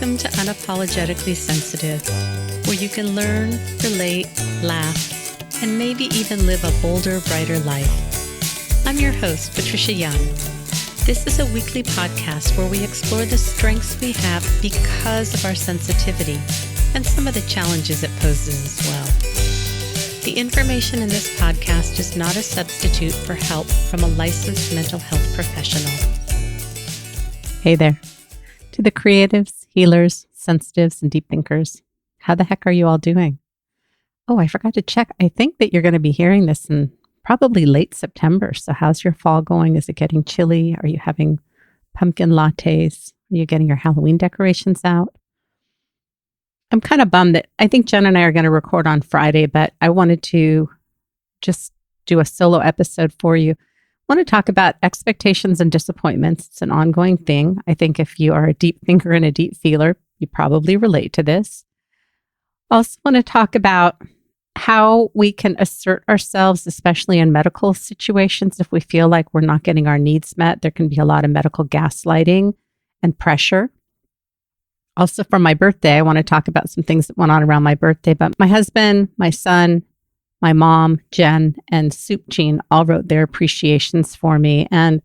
Welcome to Unapologetically Sensitive, where you can learn, relate, laugh, and maybe even live a bolder, brighter life. I'm your host, Patricia Young. This is a weekly podcast where we explore the strengths we have because of our sensitivity and some of the challenges it poses as well. The information in this podcast is not a substitute for help from a licensed mental health professional. Hey there. To the creatives, healers, sensitives, and deep thinkers, how the heck are you all doing? Oh, I forgot to check. I think that you're going to be hearing this in probably late September. So how's your fall going? Is it getting chilly? Are you having pumpkin lattes? Are you getting your Halloween decorations out? I'm kind of bummed that I think Jen and I are going to record on Friday, but I wanted to just do a solo episode for you. I want to talk about expectations and disappointments. It's an ongoing thing. I think if you are a deep thinker and a deep feeler, you probably relate to this. I also want to talk about how we can assert ourselves, especially in medical situations. If we feel like we're not getting our needs met, there can be a lot of medical gaslighting and pressure. Also, for my birthday, I want to talk about some things that went on around my birthday. But my husband, my son, my mom, Jen, and Soup Jean all wrote their appreciations for me. And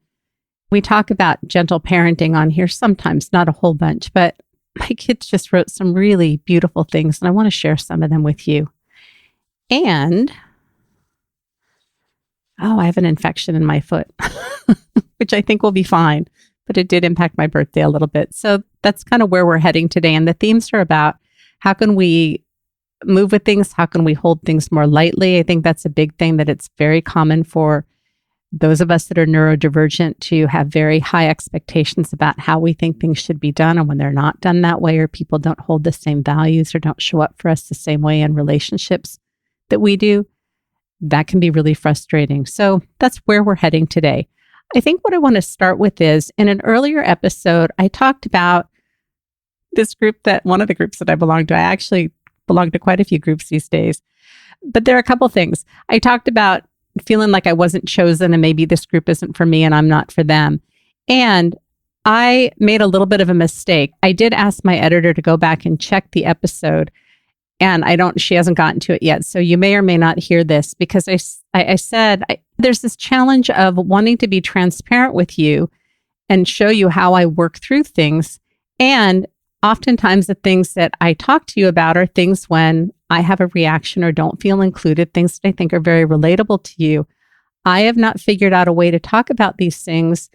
we talk about gentle parenting on here sometimes, not a whole bunch, but my kids just wrote some really beautiful things, and I want to share some of them with you. And, I have an infection in my foot, which I think will be fine, but it did impact my birthday a little bit. So that's kind of where we're heading today. And the themes are about how can we move with things? How can we hold things more lightly? I think that's a big thing, that it's very common for those of us that are neurodivergent to have very high expectations about how we think things should be done. And when they're not done that way, or people don't hold the same values or don't show up for us the same way in relationships that we do, that can be really frustrating. So that's where we're heading today. I think what I want to start with is, in an earlier episode, I talked about this group, that one of the groups that I belong to. I actually belong to quite a few groups these days. But there are a couple things. I talked about feeling like I wasn't chosen and maybe this group isn't for me and I'm not for them. And I made a little bit of a mistake. I did ask my editor to go back and check the episode, and she hasn't gotten to it yet. So you may or may not hear this, because I said there's this challenge of wanting to be transparent with you and show you how I work through things. And oftentimes the things that I talk to you about are things when I have a reaction or don't feel included, things that I think are very relatable to you. I have not figured out a way to talk about these things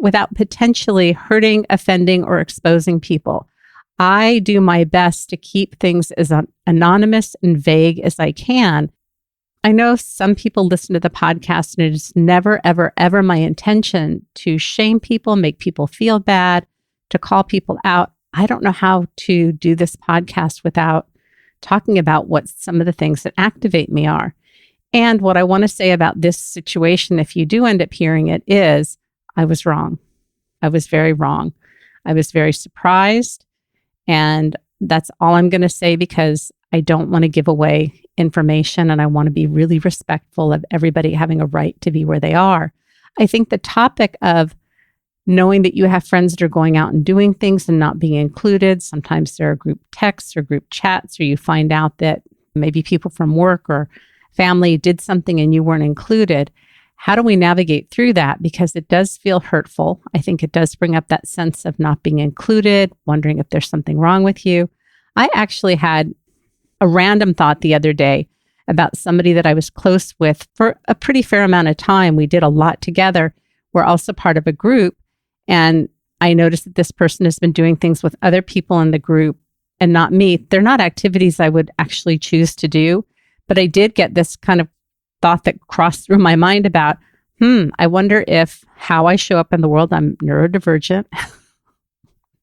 without potentially hurting, offending, or exposing people. I do my best to keep things as anonymous and vague as I can. I know some people listen to the podcast, and it is never, ever, ever my intention to shame people, make people feel bad, to call people out. I don't know how to do this podcast without talking about what some of the things that activate me are. And what I want to say about this situation, if you do end up hearing it, is I was wrong. I was very wrong. I was very surprised. And that's all I'm going to say, because I don't want to give away information, and I want to be really respectful of everybody having a right to be where they are. I think the topic of knowing that you have friends that are going out and doing things and not being included. Sometimes there are group texts or group chats, or you find out that maybe people from work or family did something and you weren't included. How do we navigate through that? Because it does feel hurtful. I think it does bring up that sense of not being included, wondering if there's something wrong with you. I actually had a random thought the other day about somebody that I was close with for a pretty fair amount of time. We did a lot together. We're also part of a group. And I noticed that this person has been doing things with other people in the group and not me. They're not activities I would actually choose to do. But I did get this kind of thought that crossed through my mind about, I wonder if how I show up in the world, I'm neurodivergent.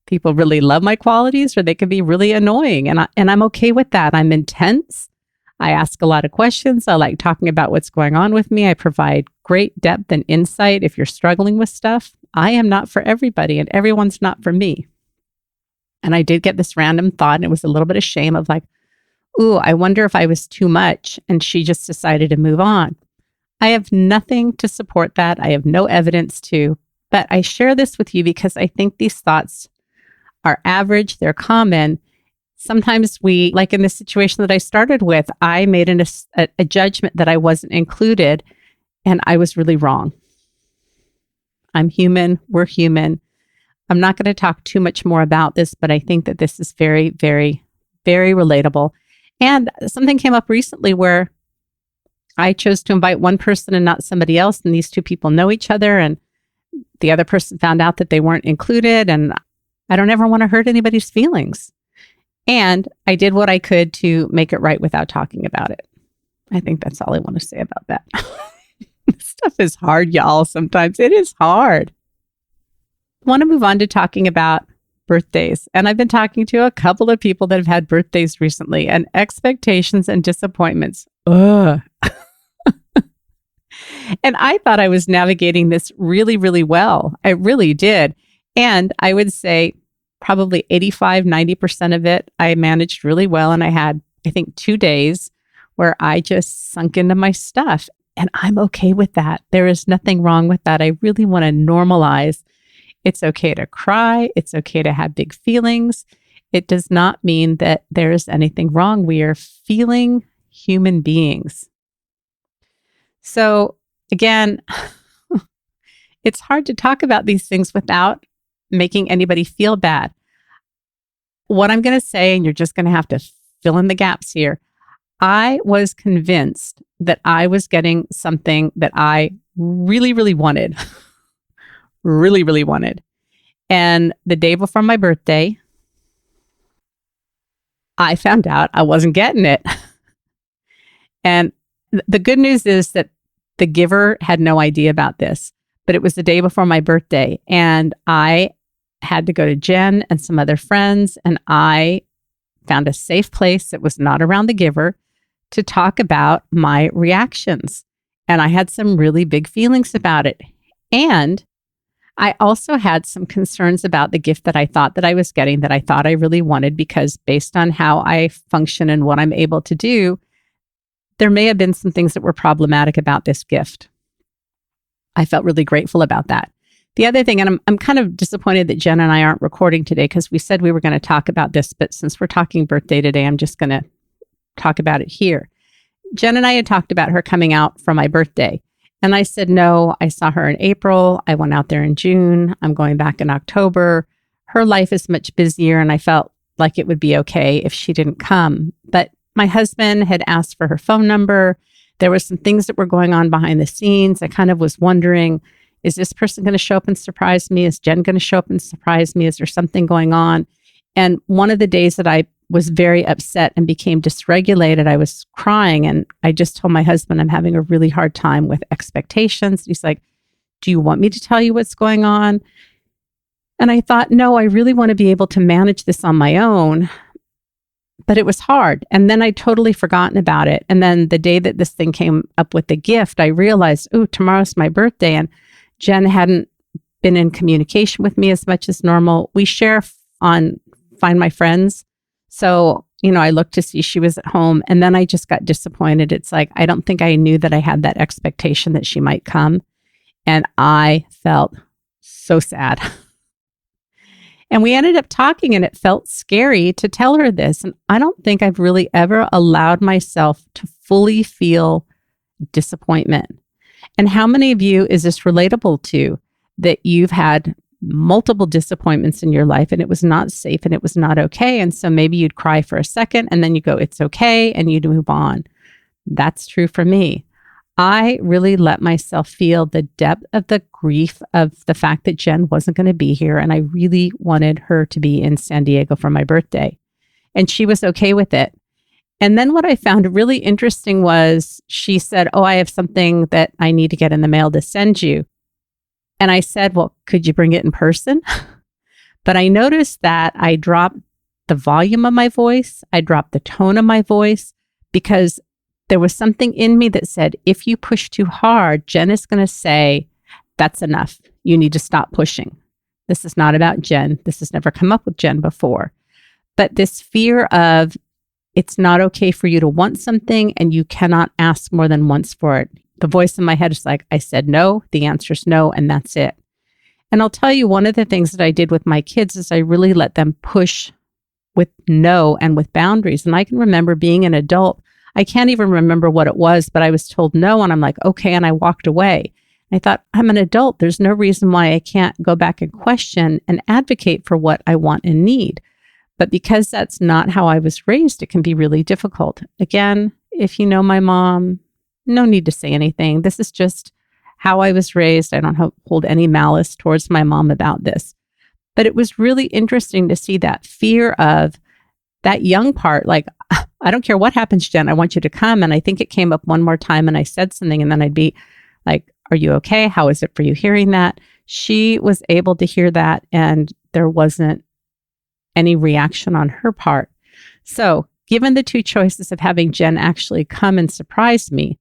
People really love my qualities, or they can be really annoying. And I'm okay with that. I'm intense. I ask a lot of questions. I like talking about what's going on with me. I provide great depth and insight if you're struggling with stuff. I am not for everybody, and everyone's not for me. And I did get this random thought, and it was a little bit of shame of like, ooh, I wonder if I was too much, and she just decided to move on. I have nothing to support that. I have no evidence to, but I share this with you because I think these thoughts are average, they're common. Sometimes we, like in the situation that I started with, I made a judgment that I wasn't included, and I was really wrong. I'm human. We're human. I'm not going to talk too much more about this, but I think that this is very, very, very relatable. And something came up recently where I chose to invite one person and not somebody else, and these two people know each other, and the other person found out that they weren't included, and I don't ever want to hurt anybody's feelings. And I did what I could to make it right without talking about it. I think that's all I want to say about that. This stuff is hard, y'all. Sometimes it is hard. I want to move on to talking about birthdays. And I've been talking to a couple of people that have had birthdays recently, and expectations and disappointments. Ugh. And I thought I was navigating this really, really well. I really did. And I would say probably 85, 90% of it, I managed really well. And I had, I think, 2 days where I just sunk into my stuff. And I'm okay with that. There is nothing wrong with that. I really want to normalize. It's okay to cry. It's okay to have big feelings. It does not mean that there is anything wrong. We are feeling human beings. So again, it's hard to talk about these things without making anybody feel bad. What I'm going to say, and you're just going to have to fill in the gaps here, I was convinced that I was getting something that I really, really wanted. Really, really wanted. And the day before my birthday, I found out I wasn't getting it. And the good news is that the giver had no idea about this, but it was the day before my birthday, and I had to go to Jen and some other friends, and I found a safe place that was not around the giver to talk about my reactions. And I had some really big feelings about it. And I also had some concerns about the gift that I thought that I was getting, that I thought I really wanted, because based on how I function and what I'm able to do, there may have been some things that were problematic about this gift. I felt really grateful about that. The other thing, and I'm kind of disappointed that Jen and I aren't recording today, because we said we were going to talk about this, but since we're talking birthday today, I'm just going to talk about it here. Jen and I had talked about her coming out for my birthday. And I said, no, I saw her in April. I went out there in June. I'm going back in October. Her life is much busier, and I felt like it would be okay if she didn't come. But my husband had asked for her phone number. There were some things that were going on behind the scenes. I kind of was wondering, is this person going to show up and surprise me? Is Jen going to show up and surprise me? Is there something going on? And one of the days that I was very upset and became dysregulated, I was crying, and I just told my husband, I'm having a really hard time with expectations. He's like, do you want me to tell you what's going on? And I thought, no, I really want to be able to manage this on my own. But it was hard. And then I'd totally forgotten about it. And then the day that this thing came up with the gift, I realized, oh, tomorrow's my birthday. And Jen hadn't been in communication with me as much as normal. We share on Find My Friends. So, I looked to see she was at home, and then I just got disappointed. It's like, I don't think I knew that I had that expectation that she might come. And I felt so sad. And we ended up talking, and it felt scary to tell her this. And I don't think I've really ever allowed myself to fully feel disappointment. And how many of you is this relatable to, that you've had multiple disappointments in your life and it was not safe and it was not okay? And so maybe you'd cry for a second and then you go, it's okay, and you'd move on. That's true for me. I really let myself feel the depth of the grief of the fact that Jen wasn't going to be here. And I really wanted her to be in San Diego for my birthday. And she was okay with it. And then what I found really interesting was she said, oh, I have something that I need to get in the mail to send you. And I said, well, could you bring it in person? But I noticed that I dropped the volume of my voice. I dropped the tone of my voice, because there was something in me that said, if you push too hard, Jen is going to say, that's enough. You need to stop pushing. This is not about Jen. This has never come up with Jen before. But this fear of, it's not okay for you to want something and you cannot ask more than once for it. The voice in my head is like, I said no, the answer is no, and that's it. And I'll tell you, one of the things that I did with my kids is I really let them push with no and with boundaries. And I can remember being an adult. I can't even remember what it was, but I was told no. And I'm like, okay. And I walked away. I thought, I'm an adult. There's no reason why I can't go back and question and advocate for what I want and need. But because that's not how I was raised, it can be really difficult. Again, if you know my mom, no need to say anything. This is just how I was raised. I don't hold any malice towards my mom about this. But it was really interesting to see that fear of that young part, like, I don't care what happens, Jen, I want you to come. And I think it came up one more time and I said something and then I'd be like, are you okay? How is it for you hearing that? She was able to hear that and there wasn't any reaction on her part. So given the two choices of having Jen actually come and surprise me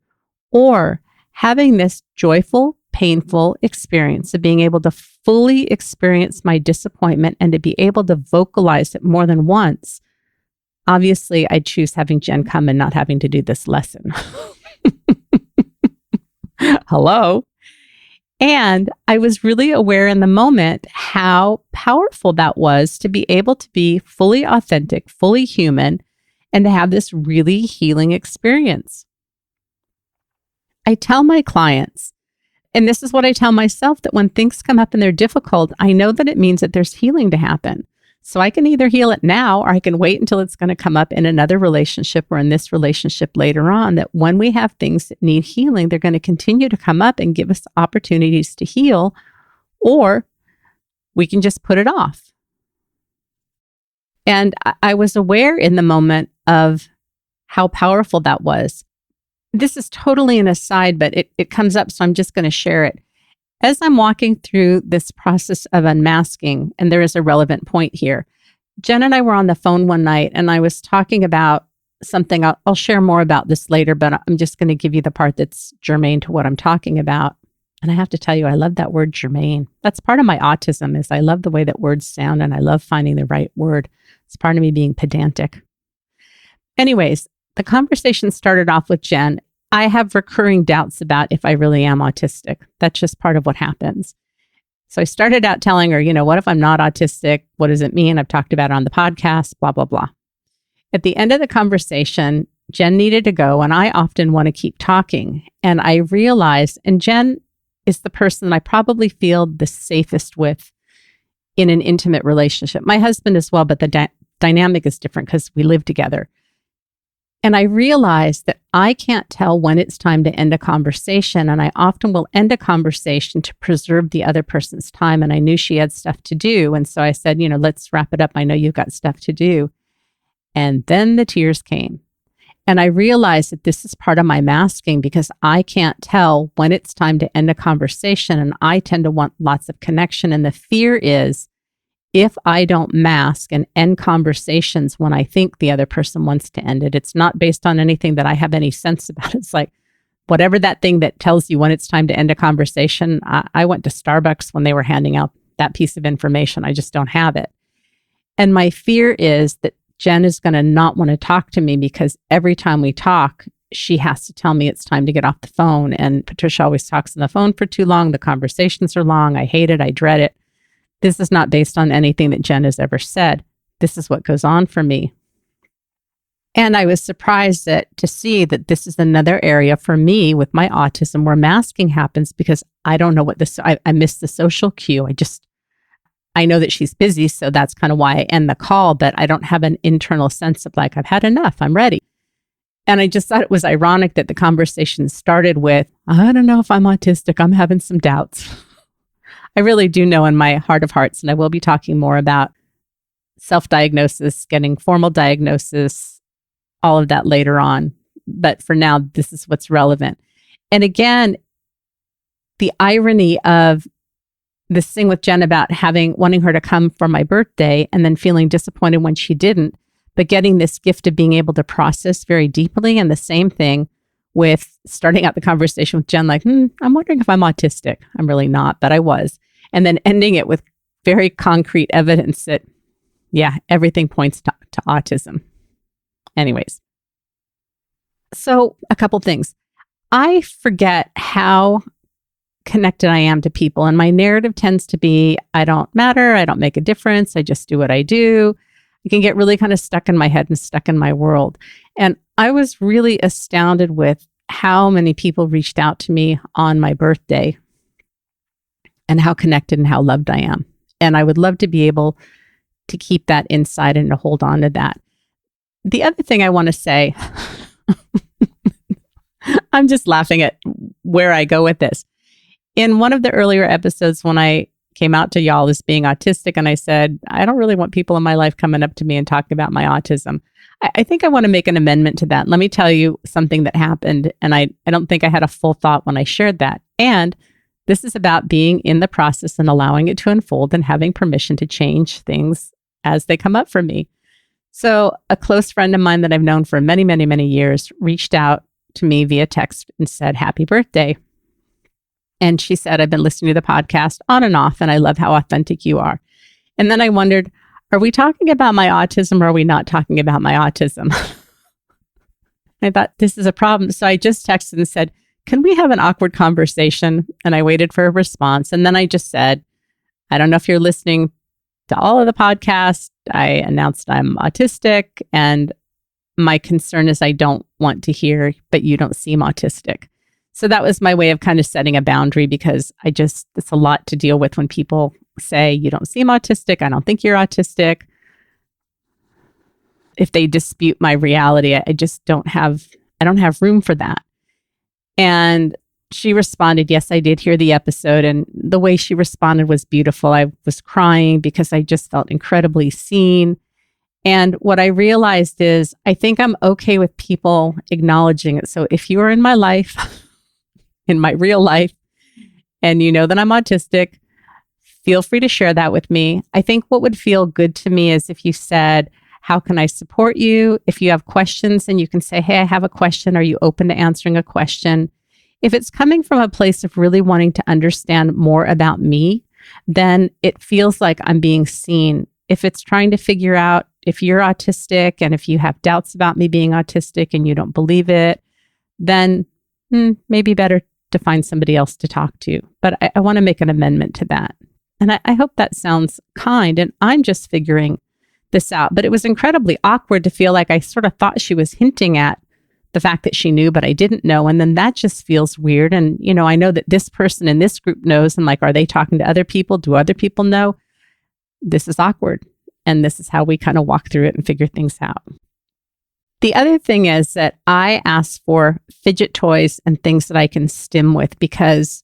or having this joyful, painful experience of being able to fully experience my disappointment and to be able to vocalize it more than once, obviously I'd choose having Jen come and not having to do this lesson. Hello. And I was really aware in the moment how powerful that was to be able to be fully authentic, fully human, and to have this really healing experience. I tell my clients, and this is what I tell myself, that when things come up and they're difficult, I know that it means that there's healing to happen. So I can either heal it now or I can wait until it's going to come up in another relationship or in this relationship later on, that when we have things that need healing, they're going to continue to come up and give us opportunities to heal, or we can just put it off. And I was aware in the moment of how powerful that was. This is totally an aside, but it comes up, so I'm just going to share it. As I'm walking through this process of unmasking, and there is a relevant point here, Jen and I were on the phone one night, and I was talking about something. I'll share more about this later, but I'm just going to give you the part that's germane to what I'm talking about. And I have to tell you, I love that word germane. That's part of my autism, is I love the way that words sound, and I love finding the right word. It's part of me being pedantic. Anyways, the conversation started off with Jen. I have recurring doubts about if I really am autistic. That's just part of what happens. So I started out telling her, what if I'm not autistic? What does it mean? I've talked about it on the podcast, blah, blah, blah. At the end of the conversation, Jen needed to go, and I often want to keep talking. And I realized, and Jen is the person that I probably feel the safest with in an intimate relationship. My husband as well, but the dynamic is different because we live together. And I realized that I can't tell when it's time to end a conversation. And I often will end a conversation to preserve the other person's time. And I knew she had stuff to do. And so I said, let's wrap it up. I know you've got stuff to do. And then the tears came. And I realized that this is part of my masking, because I can't tell when it's time to end a conversation. And I tend to want lots of connection. And the fear is, if I don't mask and end conversations when I think the other person wants to end it, it's not based on anything that I have any sense about. It's like, whatever that thing that tells you when it's time to end a conversation, I went to Starbucks when they were handing out that piece of information. I just don't have it. And my fear is that Jen is going to not want to talk to me, because every time we talk, she has to tell me it's time to get off the phone. And Patricia always talks on the phone for too long. The conversations are long. I hate it. I dread it. This is not based on anything that Jen has ever said. This is what goes on for me. And I was surprised to see that this is another area for me with my autism where masking happens, because I don't know what I miss the social cue. I know that she's busy, so that's kind of why I end the call, but I don't have an internal sense of like, I've had enough, I'm ready. And I just thought it was ironic that the conversation started with, I don't know if I'm autistic, I'm having some doubts. I really do know in my heart of hearts, and I will be talking more about self-diagnosis, getting formal diagnosis, all of that later on. But for now, this is what's relevant. And again, the irony of this thing with Jen about wanting her to come for my birthday and then feeling disappointed when she didn't, but getting this gift of being able to process very deeply. And the same thing with starting out the conversation with Jen, like, I'm wondering if I'm autistic. I'm really not, but I was. And then ending it with very concrete evidence that, yeah, everything points to autism. Anyways. So a couple things. I forget how connected I am to people. And my narrative tends to be, I don't matter. I don't make a difference. I just do what I do. I can get really kind of stuck in my head and stuck in my world. And I was really astounded with how many people reached out to me on my birthday and how connected and how loved I am. And I would love to be able to keep that inside and to hold on to that. The other thing I want to say, I'm just laughing at where I go with this. In one of the earlier episodes, when I came out to y'all as being autistic, and I said, I don't really want people in my life coming up to me and talking about my autism. I think I want to make an amendment to that. Let me tell you something that happened. And I don't think I had a full thought when I shared that. And this is about being in the process and allowing it to unfold and having permission to change things as they come up for me. So a close friend of mine that I've known for many, many, many years reached out to me via text and said, happy birthday. And she said, I've been listening to the podcast on and off, and I love how authentic you are. And then I wondered, are we talking about my autism or are we not talking about my autism? I thought, this is a problem. So I just texted and said, can we have an awkward conversation? And I waited for a response. And then I just said, I don't know if you're listening to all of the podcasts. I announced I'm autistic, and my concern is I don't want to hear, but you don't seem autistic. So that was my way of kind of setting a boundary, because it's a lot to deal with when people say, you don't seem autistic. I don't think you're autistic. If they dispute my reality, I don't have room for that. And she responded, yes, I did hear the episode. And the way she responded was beautiful. I was crying because I just felt incredibly seen. And what I realized is I think I'm okay with people acknowledging it. So if you are in my life, in my real life, and you know that I'm autistic, feel free to share that with me. I think what would feel good to me is if you said, how can I support you? If you have questions, and you can say, hey, I have a question. Are you open to answering a question? If it's coming from a place of really wanting to understand more about me, then it feels like I'm being seen. If it's trying to figure out if you're autistic and if you have doubts about me being autistic and you don't believe it, then maybe better to find somebody else to talk to. But I want to make an amendment to that. And I hope that sounds kind. And I'm just figuring this out. But it was incredibly awkward to feel like I sort of thought she was hinting at the fact that she knew, but I didn't know. And then that just feels weird. And, I know that this person in this group knows. And like, are they talking to other people? Do other people know? This is awkward. And this is how we kind of walk through it and figure things out. The other thing is that I ask for fidget toys and things that I can stim with, because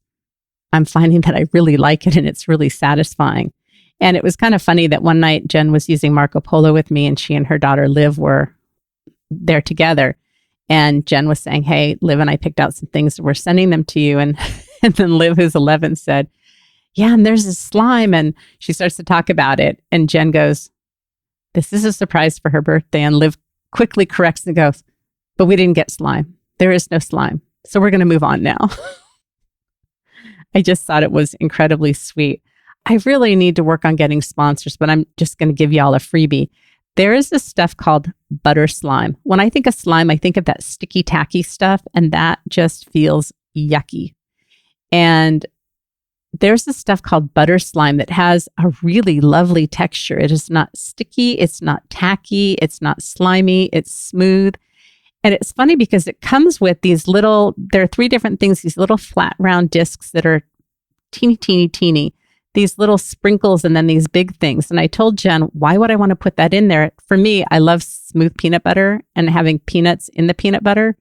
I'm finding that I really like it and it's really satisfying. And it was kind of funny that one night Jen was using Marco Polo with me, and she and her daughter Liv were there together. And Jen was saying, hey, Liv and I picked out some things, we're sending them to you. And then Liv, who's 11, said, yeah, and there's this slime. And she starts to talk about it. And Jen goes, this is a surprise for her birthday. And Liv quickly corrects and goes, but we didn't get slime. There is no slime. So we're going to move on now. I just thought it was incredibly sweet. I really need to work on getting sponsors, but I'm just going to give y'all a freebie. There is this stuff called butter slime. When I think of slime, I think of that sticky, tacky stuff, and that just feels yucky. And there's this stuff called butter slime that has a really lovely texture. It is not sticky. It's not tacky. It's not slimy. It's smooth. And it's funny because it comes with these there are 3 different things, these little flat round discs that are teeny, teeny, teeny, these little sprinkles, and then these big things. And I told Jen, why would I want to put that in there? For me, I love smooth peanut butter, and having peanuts in the peanut butter,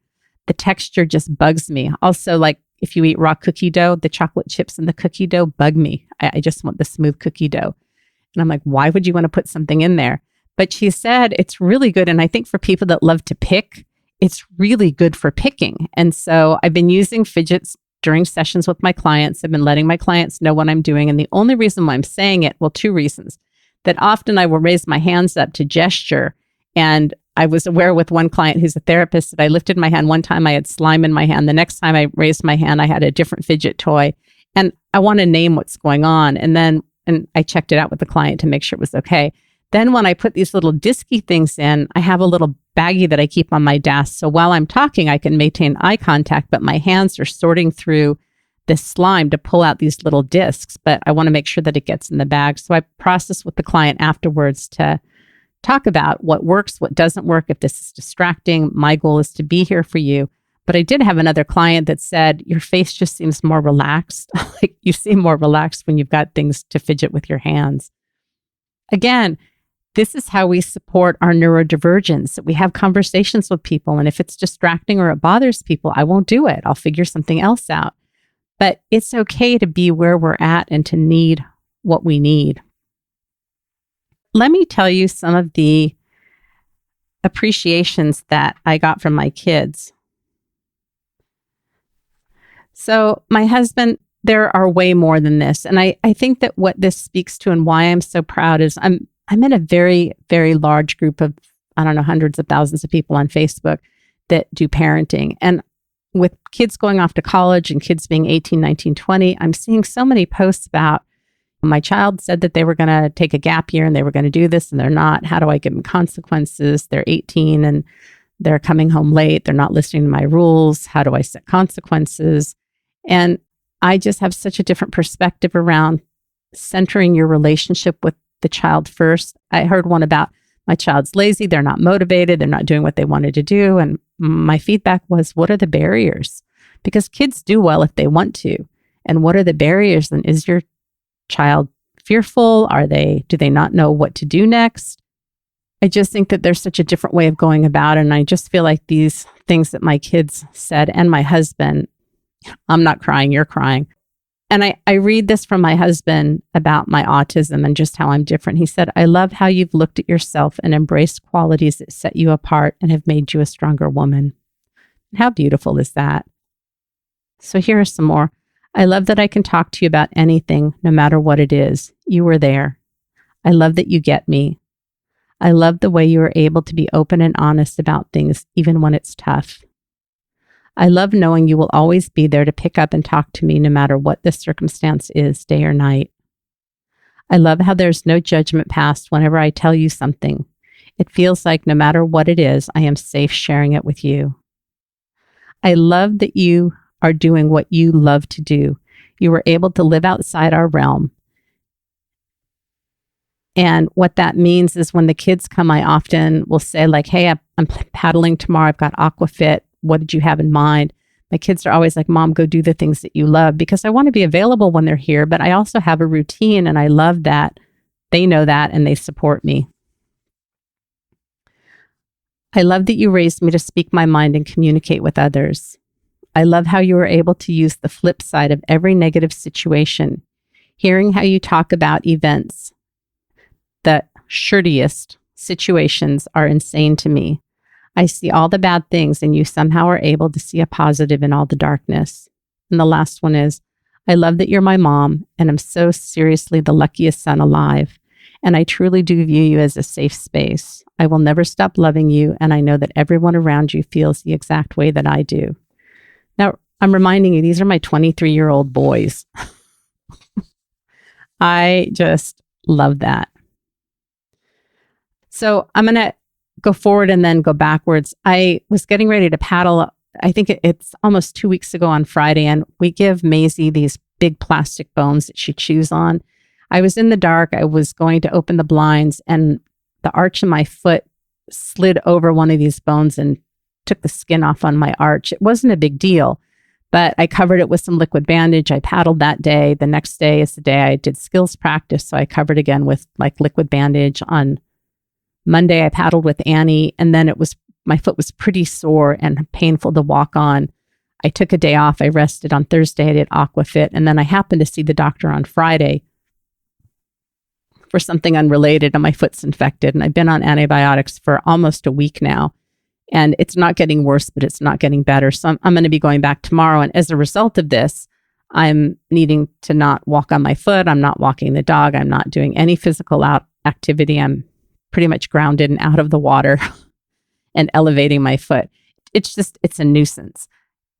the texture just bugs me. Also, like if you eat raw cookie dough, the chocolate chips in the cookie dough bug me. I just want the smooth cookie dough. And I'm like, why would you want to put something in there? But she said it's really good. And I think for people that love to pick, it's really good for picking. And so I've been using fidgets during sessions with my clients. I've been letting my clients know what I'm doing. And the only reason why I'm saying it, 2 reasons. That often I will raise my hands up to gesture. And I was aware with one client who's a therapist that I lifted my hand. One time I had slime in my hand. The next time I raised my hand, I had a different fidget toy. And I want to name what's going on. And I checked it out with the client to make sure it was okay. Then when I put these little disky things in, I have a little baggie that I keep on my desk. So while I'm talking, I can maintain eye contact, but my hands are sorting through this slime to pull out these little discs, but I want to make sure that it gets in the bag. So I process with the client afterwards to talk about what works, what doesn't work, if this is distracting. My goal is to be here for you. But I did have another client that said, your face just seems more relaxed. Like you seem more relaxed when you've got things to fidget with your hands. Again, this is how we support our neurodivergence. We have conversations with people, and if it's distracting or it bothers people, I won't do it. I'll figure something else out. But it's okay to be where we're at and to need what we need. Let me tell you some of the appreciations that I got from my kids. So my husband, there are way more than this. And I think that what this speaks to and why I'm so proud is I'm in a very, very large group of, I don't know, hundreds of thousands of people on Facebook that do parenting. And with kids going off to college and kids being 18, 19, 20, I'm seeing so many posts about my child said that they were going to take a gap year and they were going to do this and they're not. How do I give them consequences? They're 18 and they're coming home late. They're not listening to my rules. How do I set consequences? And I just have such a different perspective around centering your relationship with the child first. I heard one about my child's lazy. They're not motivated. They're not doing what they wanted to do. And my feedback was, what are the barriers? Because kids do well if they want to. And what are the barriers? And is your child fearful? Do they not know what to do next? I just think that there's such a different way of going about it. And I just feel like these things that my kids said and my husband, I'm not crying, you're crying. And I read this from my husband about my autism and just how I'm different. He said, I love how you've looked at yourself and embraced qualities that set you apart and have made you a stronger woman. How beautiful is that? So here are some more. I love that I can talk to you about anything, no matter what it is. You were there. I love that you get me. I love the way you are able to be open and honest about things, even when it's tough. I love knowing you will always be there to pick up and talk to me no matter what the circumstance is, day or night. I love how there's no judgment passed whenever I tell you something. It feels like no matter what it is, I am safe sharing it with you. I love that you are doing what you love to do. You were able to live outside our realm. And what that means is when the kids come, I often will say like, hey, I'm paddling tomorrow. I've got Aquafit. What did you have in mind? My kids are always like, Mom, go do the things that you love, because I want to be available when they're here, but I also have a routine and I love that they know that and they support me. I love that you raised me to speak my mind and communicate with others. I love how you were able to use the flip side of every negative situation. Hearing how you talk about events, the shirtiest situations are insane to me. I see all the bad things and you somehow are able to see a positive in all the darkness. And the last one is, I love that you're my mom and I'm so seriously the luckiest son alive. And I truly do view you as a safe space. I will never stop loving you. And I know that everyone around you feels the exact way that I do. Now, I'm reminding you, these are my 23-year-old boys. I just love that. So I'm going to go forward and then go backwards. I was getting ready to paddle. I think it's almost 2 weeks ago on Friday, and we give Maisie these big plastic bones that she chews on. I was in the dark. I was going to open the blinds, and the arch of my foot slid over one of these bones and took the skin off on my arch. It wasn't a big deal, but I covered it with some liquid bandage. I paddled that day. The next day is the day I did skills practice, so I covered again with like liquid bandage. On Monday, I paddled with Annie, and then my foot was pretty sore and painful to walk on. I took a day off. I rested. On Thursday, I did Aquafit, and then I happened to see the doctor on Friday for something unrelated, and my foot's infected, and I've been on antibiotics for almost a week now, and it's not getting worse, but it's not getting better. So I'm going to be going back tomorrow, and as a result of this, I'm needing to not walk on my foot. I'm not walking the dog. I'm not doing any physical activity. I'm pretty much grounded and out of the water and elevating my foot. It's a nuisance.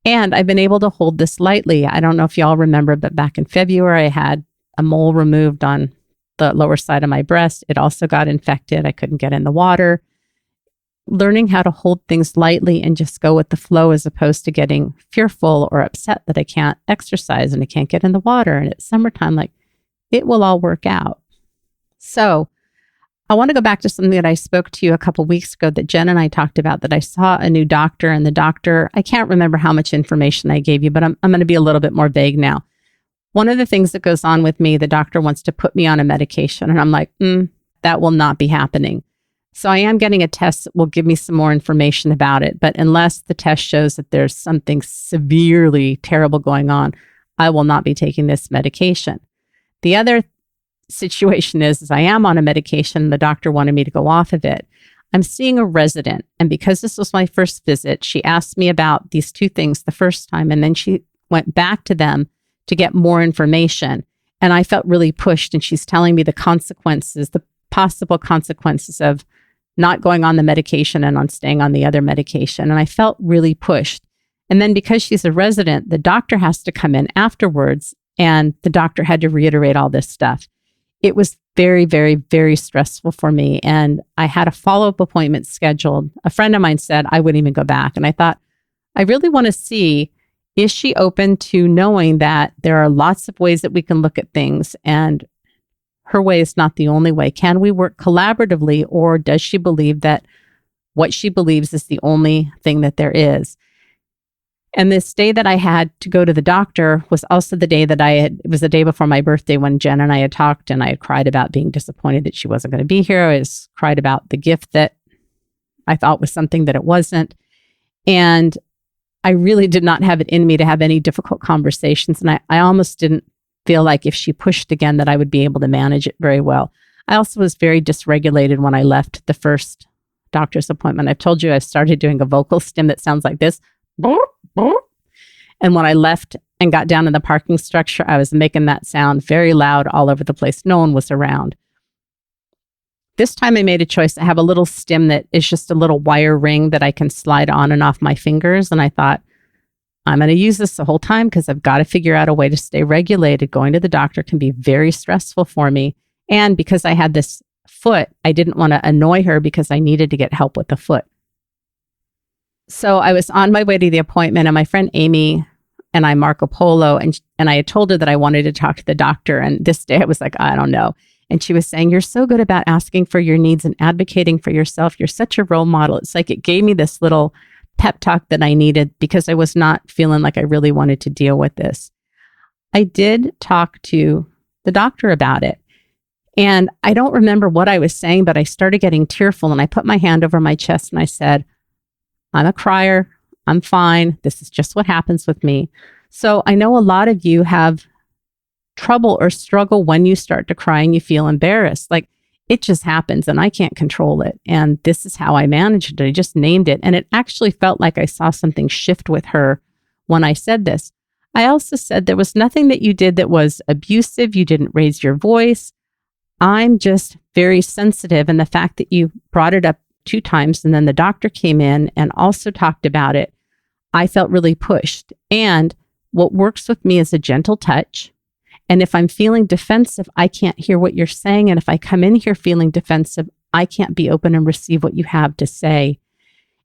And I've been able to hold this lightly. I don't know if y'all remember, but back in February, I had a mole removed on the lower side of my breast. It also got infected. I couldn't get in the water. learning how to hold things lightly and just go with the flow as opposed to getting fearful or upset that I can't exercise and I can't get in the water and it's summertime. Like, it will all work out. So I want to go back to something that I spoke to you a couple weeks ago that Jen and I talked about, that I saw a new doctor, and the doctor, I can't remember how much information I gave you, but I'm going to be a little bit more vague now. One of the things that goes on with me, the doctor wants to put me on a medication, and I'm like, that will not be happening. So I am getting a test that will give me some more information about it. But unless the test shows that there's something severely terrible going on, I will not be taking this medication. The other situation is I am on a medication. The doctor wanted me to go off of it. I'm seeing a resident. And because this was my first visit, she asked me about these two things the first time. And then she went back to them to get more information. And I felt really pushed. And she's telling me the consequences, the possible consequences of not going on the medication and on staying on the other medication. And I felt really pushed. And then because she's a resident, the doctor has to come in afterwards. And the doctor had to reiterate all this stuff. It was very, very, very stressful for me. And I had a follow-up appointment scheduled. A friend of mine said I wouldn't even go back. And I thought, I really want to see, is she open to knowing that there are lots of ways that we can look at things and her way is not the only way? Can we work collaboratively, or does she believe that what she believes is the only thing that there is? And this day that I had to go to the doctor was also the day that it was the day before my birthday when Jen and I had talked, and I had cried about being disappointed that she wasn't going to be here. I was cried about the gift that I thought was something that it wasn't. And I really did not have it in me to have any difficult conversations. And I almost didn't feel like if she pushed again that I would be able to manage it very well. I also was very dysregulated when I left the first doctor's appointment. I've told you I started doing a vocal stim that sounds like this. And when I left and got down in the parking structure, I was making that sound very loud all over the place. No one was around. This time I made a choice. I have a little stim that is just a little wire ring that I can slide on and off my fingers. And I thought, I'm going to use this the whole time because I've got to figure out a way to stay regulated. Going to the doctor can be very stressful for me. And because I had this foot, I didn't want to annoy her because I needed to get help with the foot. So I was on my way to the appointment, and my friend Amy and I, Marco Polo, and I had told her that I wanted to talk to the doctor. And this day I was like, I don't know. And she was saying, you're so good about asking for your needs and advocating for yourself. You're such a role model. It's like it gave me this little pep talk that I needed because I was not feeling like I really wanted to deal with this. I did talk to the doctor about it. And I don't remember what I was saying, but I started getting tearful, and I put my hand over my chest and I said, I'm a crier. I'm fine. This is just what happens with me. So I know a lot of you have trouble or struggle when you start to cry and you feel embarrassed. Like, it just happens and I can't control it. And this is how I managed it. I just named it. And it actually felt like I saw something shift with her when I said this. I also said there was nothing that you did that was abusive. You didn't raise your voice. I'm just very sensitive. And the fact that you brought it up 2 times and then the doctor came in and also talked about it, I felt really pushed. And what works with me is a gentle touch. And if I'm feeling defensive, I can't hear what you're saying. And if I come in here feeling defensive, I can't be open and receive what you have to say.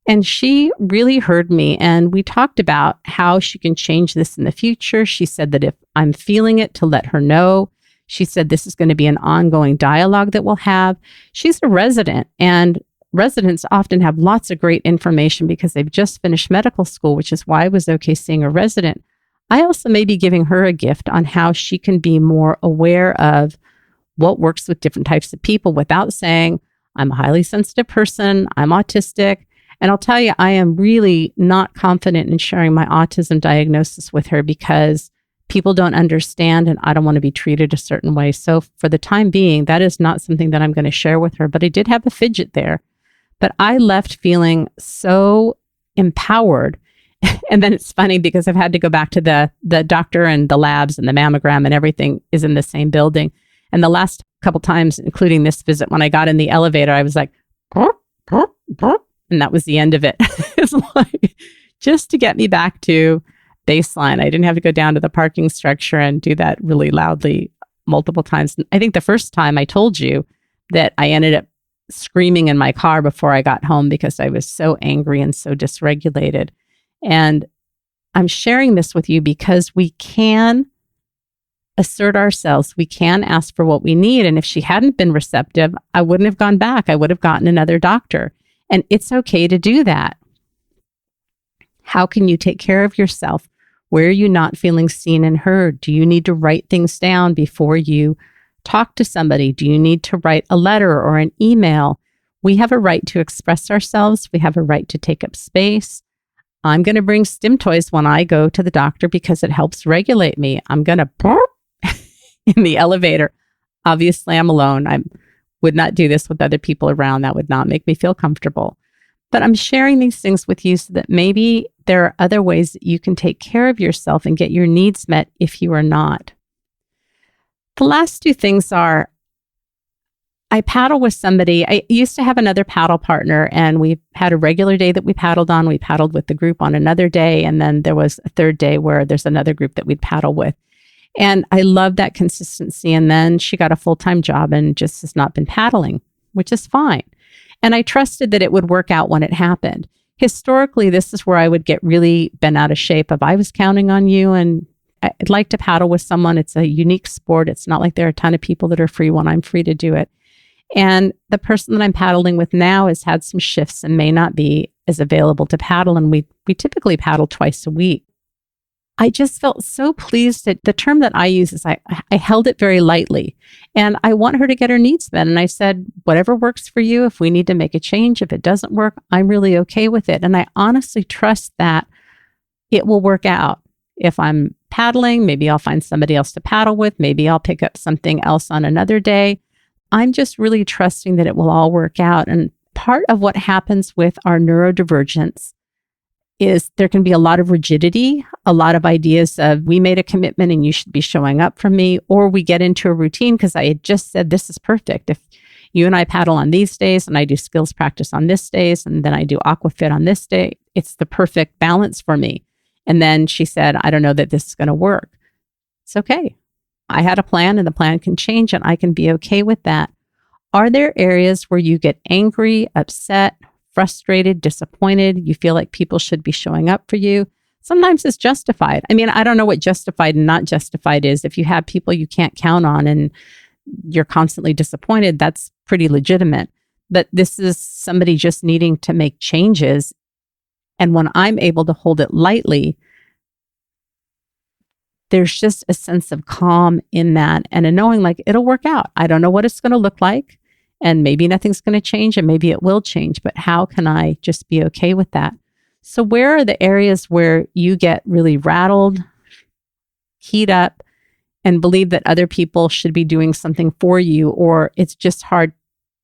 And she really heard me. And we talked about how she can change this in the future. She said that if I'm feeling it, to let her know. She said this is going to be an ongoing dialogue that we'll have. She's a resident, and residents often have lots of great information because they've just finished medical school, which is why I was okay seeing a resident. I also may be giving her a gift on how she can be more aware of what works with different types of people without saying, I'm a highly sensitive person, I'm autistic. And I'll tell you, I am really not confident in sharing my autism diagnosis with her because people don't understand and I don't want to be treated a certain way. So for the time being, that is not something that I'm going to share with her. But I did have a fidget there. But I left feeling so empowered. And then it's funny because I've had to go back to the doctor, and the labs and the mammogram and everything is in the same building. And the last couple times, including this visit, when I got in the elevator, I was like, burp, burp, burp, and that was the end of it. It's like just to get me back to baseline. I didn't have to go down to the parking structure and do that really loudly multiple times. I think the first time I told you that I ended up screaming in my car before I got home because I was so angry and so dysregulated. And I'm sharing this with you because we can assert ourselves. We can ask for what we need. And if she hadn't been receptive, I wouldn't have gone back. I would have gotten another doctor. And it's okay to do that. How can you take care of yourself? Where are you not feeling seen and heard? Do you need to write things down before you talk to somebody? Do you need to write a letter or an email? We have a right to express ourselves. We have a right to take up space. I'm going to bring stim toys when I go to the doctor because it helps regulate me. I'm going to burp in the elevator. Obviously, I'm alone. I would not do this with other people around. That would not make me feel comfortable. But I'm sharing these things with you so that maybe there are other ways that you can take care of yourself and get your needs met if you are not. The last two things are, I paddle with somebody. I used to have another paddle partner, and we had a regular day that we paddled on. We paddled with the group on another day, and then there was a third day where there's another group that we'd paddle with. And I love that consistency. And then she got a full-time job and just has not been paddling, which is fine. And I trusted that it would work out when it happened. Historically, this is where I would get really bent out of shape. If I was counting on you and I'd like to paddle with someone, it's a unique sport. It's not like there are a ton of people that are free when I'm free to do it. And the person that I'm paddling with now has had some shifts and may not be as available to paddle. And we typically paddle twice a week. I just felt so pleased that the term that I use is I held it very lightly, and I want her to get her needs met. And I said, whatever works for you, if we need to make a change, if it doesn't work, I'm really okay with it. And I honestly trust that it will work out. If I'm paddling, maybe I'll find somebody else to paddle with. Maybe I'll pick up something else on another day. I'm just really trusting that it will all work out. And part of what happens with our neurodivergence is there can be a lot of rigidity, a lot of ideas of we made a commitment and you should be showing up for me, or we get into a routine because I had just said this is perfect. If you and I paddle on these days and I do skills practice on this days and then I do aquafit on this day, it's the perfect balance for me. And then she said, I don't know that this is going to work. It's okay. I had a plan and the plan can change and I can be okay with that. Are there areas where you get angry, upset, frustrated, disappointed? You feel like people should be showing up for you? Sometimes it's justified. I mean, I don't know what justified and not justified is. If you have people you can't count on and you're constantly disappointed, that's pretty legitimate. But this is somebody just needing to make changes. And when I'm able to hold it lightly, there's just a sense of calm in that and a knowing like it'll work out. I don't know what it's going to look like. And maybe nothing's going to change and maybe it will change, but how can I just be okay with that? So where are the areas where you get really rattled, heat up, and believe that other people should be doing something for you, or it's just hard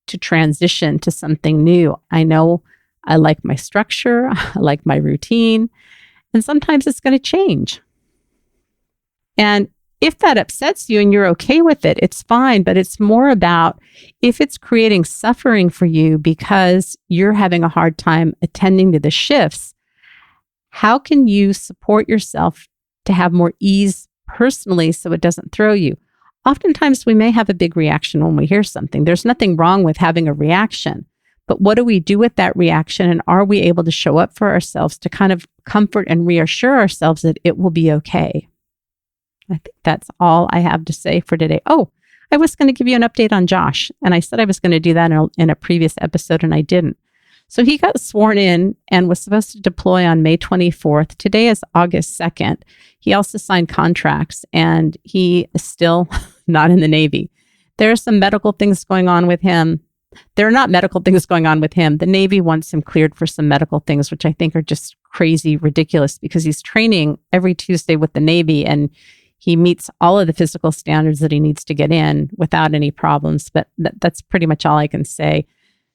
to transition to something new? I know I like my structure, I like my routine, and sometimes it's going to change. And if that upsets you and you're okay with it, it's fine. But it's more about if it's creating suffering for you because you're having a hard time attending to the shifts, how can you support yourself to have more ease personally so it doesn't throw you? Oftentimes we may have a big reaction when we hear something. There's nothing wrong with having a reaction. But what do we do with that reaction? And are we able to show up for ourselves to kind of comfort and reassure ourselves that it will be okay? I think that's all I have to say for today. Oh, I was going to give you an update on Josh. And I said I was going to do that in a previous episode, and I didn't. So he got sworn in and was supposed to deploy on May 24th. Today is August 2nd. He also signed contracts, and he is still not in the Navy. There are some medical things going on with him. There are not medical things going on with him. The Navy wants him cleared for some medical things, which I think are just crazy, ridiculous, because he's training every Tuesday with the Navy, and he meets all of the physical standards that he needs to get in without any problems. But that's pretty much all I can say.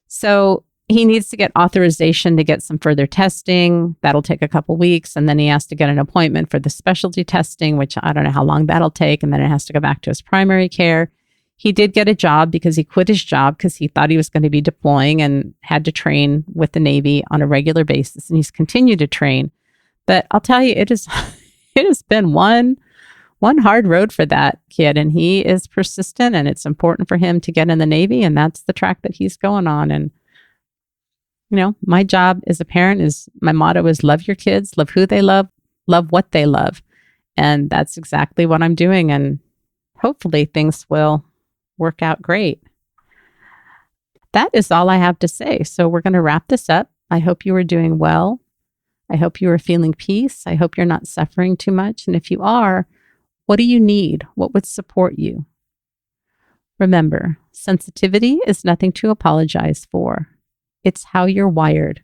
So he needs to get authorization to get some further testing. That'll take a couple weeks. And then he has to get an appointment for the specialty testing, which I don't know how long that'll take. And then it has to go back to his primary care. He did get a job because he quit his job because he thought he was going to be deploying and had to train with the Navy on a regular basis. And he's continued to train. But I'll tell you, it has been one one hard road for that kid, and he is persistent, and it's important for him to get in the Navy, and that's the track that he's going on. And my job as a parent is, my motto is love your kids, love who they love what they love. And that's exactly what I'm doing. And hopefully things will work out great. That is all I have to say. So we're going to wrap this up. I hope you are doing well. I hope you are feeling peace. I hope you're not suffering too much. And if you are, what do you need? What would support you? Remember, sensitivity is nothing to apologize for. It's how you're wired.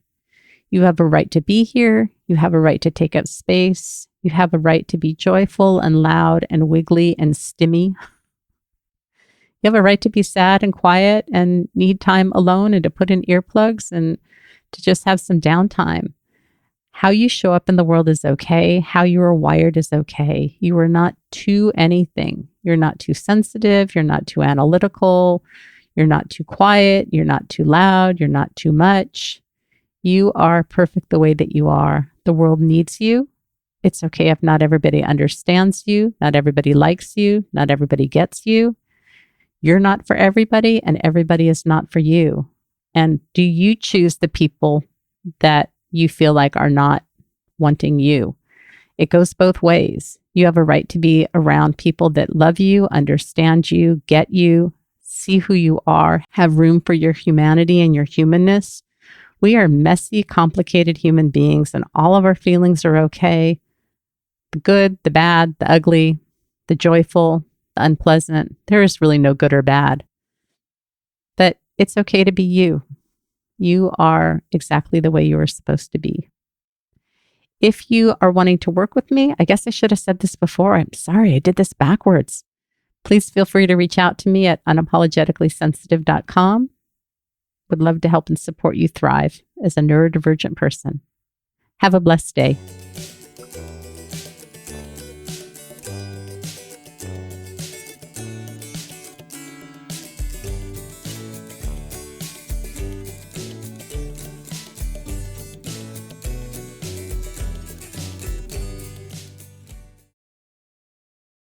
You have a right to be here. You have a right to take up space. You have a right to be joyful and loud and wiggly and stimmy. You have a right to be sad and quiet and need time alone and to put in earplugs and to just have some downtime. How you show up in the world is okay. How you are wired is okay. You are not too anything. You're not too sensitive. You're not too analytical. You're not too quiet. You're not too loud. You're not too much. You are perfect the way that you are. The world needs you. It's okay if not everybody understands you. Not everybody likes you. Not everybody gets you. You're not for everybody, and everybody is not for you. And do you choose the people that you feel like are not wanting you? It goes both ways. You have a right to be around people that love you, understand you, get you, see who you are, have room for your humanity and your humanness. We are messy, complicated human beings, and all of our feelings are okay. The good, the bad, the ugly, the joyful, the unpleasant. There is really no good or bad. But it's okay to be you. You are exactly the way you are supposed to be. If you are wanting to work with me, I guess I should have said this before. I'm sorry, I did this backwards. Please feel free to reach out to me at unapologeticallysensitive.com. Would love to help and support you thrive as a neurodivergent person. Have a blessed day.